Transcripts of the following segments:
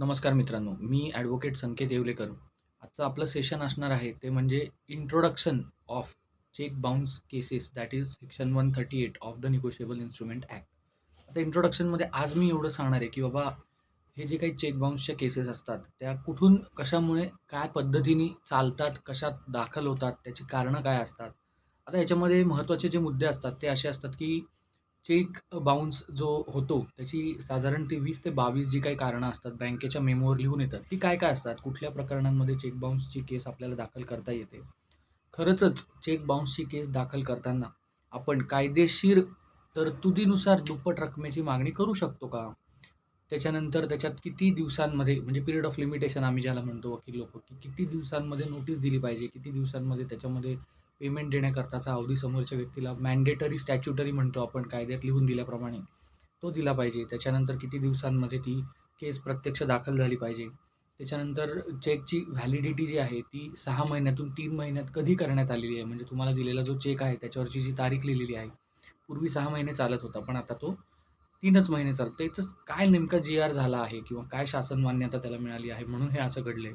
नमस्कार मित्रांनो, मी ॲडव्होकेट संकेत येवलेकर. आजचं आपलं सेशन असणार आहे ते म्हणजे introduction of cheque bounce cases that is section 138 of the negotiable instrument act. आता इंट्रोडक्शनमध्ये आज मी एवढं सांगणार आहे की बाबा हे जे काही चेक बाउन्सच्या केसेस असतात त्या कुठून, कशामुळे, काय पद्धतीने चालतात, कशात दाखल होतात, त्याची कारणं काय असतात. आता याच्यामध्ये महत्त्वाचे जे मुद्दे असतात ते असे असतात की चेक बाउन्स जो होतो, त्याची साधारण ते 20 ते 22 जी काही कारणं असतात, बँकेच्या मेमोवर लिहून येतात. ती काय-काय असतात? कुठल्या प्रकरणांमध्ये चेक बाउन्सची केस आपल्याला दाखल करता येते? खरंचच चेक बाउन्सची केस दाखल करताना आपण कायदेशीर तरतुदीनुसार दुप्पट रकमेची मागणी करू शकतो का? त्याच्यानंतर त्याच्यात किती दिवसांमध्ये म्हणजे पिरियड ऑफ लिमिटेशन आम्ही ज्याला म्हणतो वकील लोकं, की किती दिवसांमध्ये नोटीस दिली पाहिजे, किती दिवसांमध्ये त्याच्यामध्ये पेमेंट देण्याकरताचा अवधी समोरच्या व्यक्तीला मॅन्डेटरी स्टॅच्युटरी म्हणतो आपण कायद्यात लिहून दिल्याप्रमाणे, तो दिला पाहिजे. त्याच्यानंतर किती दिवसांमध्ये ती केस प्रत्यक्ष दाखल झाली पाहिजे. त्याच्यानंतर चेकची व्हॅलिडिटी जी आहे ती 6 महिन्यातून 3 महिन्यात कधी करण्यात आलेली आहे. म्हणजे तुम्हाला दिलेला जो चेक आहे त्याच्यावरची जी तारीख लिहिलेली आहे. पूर्वी 6 महिने चालत होता, पण आता तो 3च महिने चालतो. त्याचं काय नेमका जी-आर झाला आहे किंवा काय शासन मान्यता त्याला मिळाली आहे म्हणून हे असं घडलंय.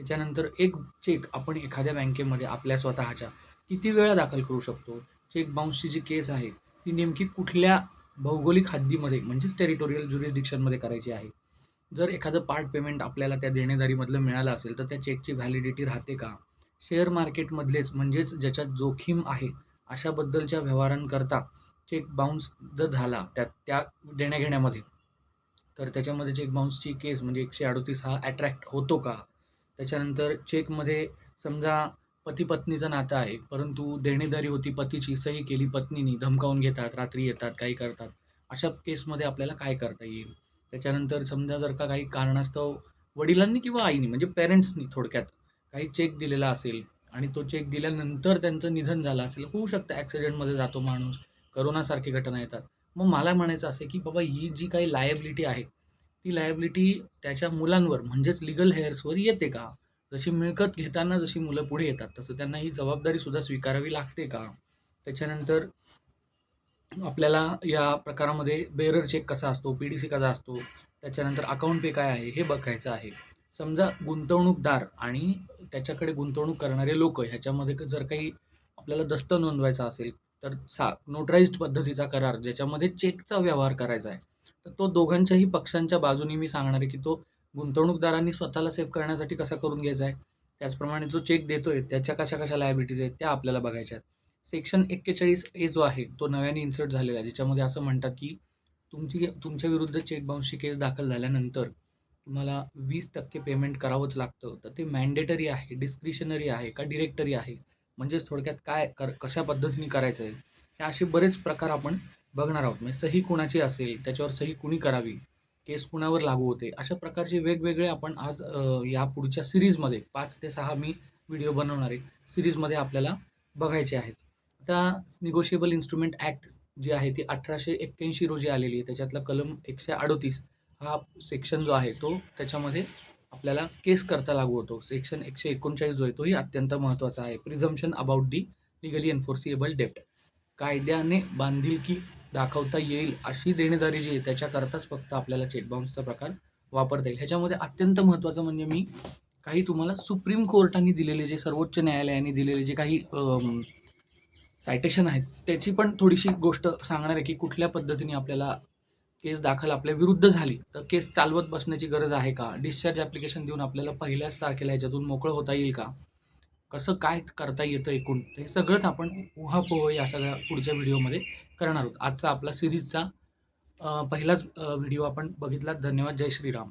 त्याच्यानंतर एक चेक आपण एखाद्या बँकेमध्ये आपल्या स्वतःच्या किती वेळा दाखल करू शकतो? चेक बाउन्सची जी केस आहे, ती नेमकी कुठल्या भौगोलिक हद्दीमध्ये म्हणजेच टेरिटोरियल ज्युरिस्डिक्शनमध्ये करायची आहे. जर एखादं पार्ट पेमेंट आपल्याला त्या देणेदारीमधलं मिळालं असेल, तर त्या चेकची व्हॅलिडिटी राहते का? शेअर मार्केटमधलेच म्हणजेच ज्याच्यात जोखीम आहे, अशाबद्दलच्या व्यवहारांकरता चेक बाउन्स जर झाला त्या देण्या-घेण्यामध्ये, तर त्याच्यामध्ये चेक बाउन्सची केस म्हणजे 138 हा अट्रॅक्ट होतो का? त्याच्यानंतर चेकमध्ये समजा पती-पत्नीचं नातं आहे, परंतु देणेदारी होती पतीची, सही केली पत्नीनी, धमकावून घेतात, रात्री येतात, काही करतात. अशा केसमध्ये आपल्याला काय करता येईल? त्याच्यानंतर समजा जर का काही कारणास्तव वडिलांनी किंवा आईनी म्हणजे पेरेंट्सनी थोडक्यात काही चेक दिलेला असेल आणि तो चेक दिल्यानंतर त्यांचं निधन झालं असेल, होऊ शकतं ॲक्सिडेंटमध्ये जातो माणूस, करोनासारखी घटना येतात. मग मला म्हणायचं असं आहे, की बाबा ही जी काही लायबिलिटी आहे, ती लायबिलिटी त्याच्या मुलांवर म्हणजेच लीगल हेअर्सवर येते का? जशी मिळकत घेताना जशी मुलं पुढे येतात, तसं त्यांना ही जबाबदारीसुद्धा स्वीकारावी लागते का? त्याच्यानंतर आपल्याला या प्रकारामध्ये बेअरर चेक कसा असतो, पी-डी-सी कसा असतो, त्याच्यानंतर अकाउंट पे काय आहे, हे बघायचं आहे. समजा गुंतवणूकदार आणि त्याच्याकडे गुंतवणूक करणारे लोकं ह्याच्यामध्ये जर काही आपल्याला दस्त नोंदवायचा असेल, तर नोटराइज्ड पद्धतीचा करार ज्याच्यामध्ये चेकचा व्यवहार करायचा आहे. तर तो दोघांच्याही पक्षांच्या बाजूनी मी सांगणार आहे, की तो गुंतवणूकदारांनी स्वतःला सेव्ह करण्यासाठी कसा करून घ्यायचा आहे. त्याचप्रमाणे जो चेक देतोय त्याच्या कशा-कशा लायबिलिटीज आहेत त्या आपल्याला बघायच्या आहेत. सेक्शन 41A जो आहे तो नव्याने इन्सर्ट झालेला आहे, ज्याच्यामध्ये असं म्हणतात की तुमच्या विरुद्ध चेक बाउन्सची केस दाखल झाल्यानंतर तुम्हाला 20% पेमेंट करावंच लागतं. तर ते मॅन्डेटरी आहे, डिस्क्रिशनरी आहे का डिरेक्टरी आहे? म्हणजेच थोडक्यात कशा पद्धतीने करायचं आहे? हे असे बरेच प्रकार आपण बघणार आहोत. म्हणजे सही कुणाची असेल, त्याच्यावर सही कुणी करावी, केस कुणावर लागू होते, अशा प्रकारचे वेगवेगळे आपण आज या पुढच्या सीरीजमध्ये 5 ते 6 मी व्हिडिओ बनवणार आहे. सीरीजमध्ये आपल्याला बघायचे आहेत. आता निगोशिएबल इन्स्ट्रुमेंट ॲक्ट जी आहे ती 1881 रोजी आलेली आहे. त्याच्यातला कलम 138 हा सेक्शन जो आहे तो त्याच्यामध्ये आपल्याला केस करता लागू होतो. सेक्शन 139 जो आहे तोही अत्यंत महत्त्वाचा आहे. प्रिझम्पशन अबाउट दी लिगली एन्फोर्सिएबल डेब्ट. कायद्याने बांधिलकी दाखवता येईल अशी देणेदारी जी आहे त्याच्याकरताच फक्त आपल्याला चेक बाउन्सचा प्रकार वापरता येईल. ह्याच्यामध्ये अत्यंत महत्त्वाचं म्हणजे मी काही तुम्हाला सुप्रीम कोर्टाने दिलेले जे सर्वोच्च न्यायालयाने दिलेले जे काही सायटेशन आहेत, त्याची पण थोडीशी गोष्ट सांगणार आहे, की कुठल्या पद्धतीने आपल्याला केस दाखल आपल्या विरुद्ध झाली, तर केस चालवत बसण्याची गरज आहे का? डिस्चार्ज ॲप्लिकेशन देऊन आपल्याला पहिल्याच तारखेला ह्याच्यातून मोकळं होता येईल का? कसं काय करता येतं एकूण? हे सगळंच आपण उहापोह या सगळ्या पुढच्या व्हिडिओमध्ये करणार आहोत. आजचा आपला सीरीजचा पहिलाच व्हिडिओ आपण बघितला. धन्यवाद. जय श्रीराम.